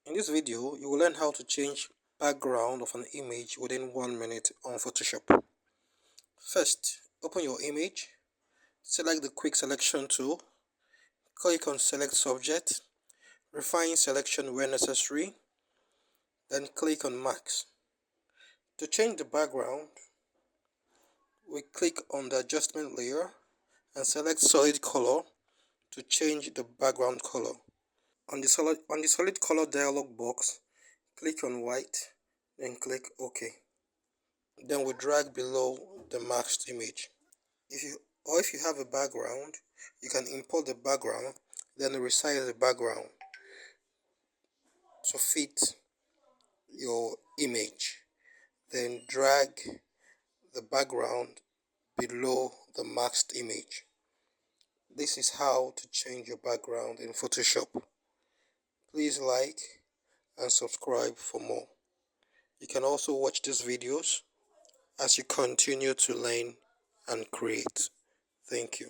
In this video, you will learn how to change background of an image within 1 minute on Photoshop. First, open your image, select the quick selection tool, click on select subject, refine selection where necessary, then click on max. To change the background, we click on the adjustment layer and select solid color to change the background color. On the solid color dialog box, click on white, then click OK. Then we drag below the maxed image. If you have a background, you can import the background, then resize the background to fit your image. Then drag the background below the maxed image. This is how to change your background in Photoshop. Please like and subscribe for more. You can also watch these videos as you continue to learn and create. Thank you.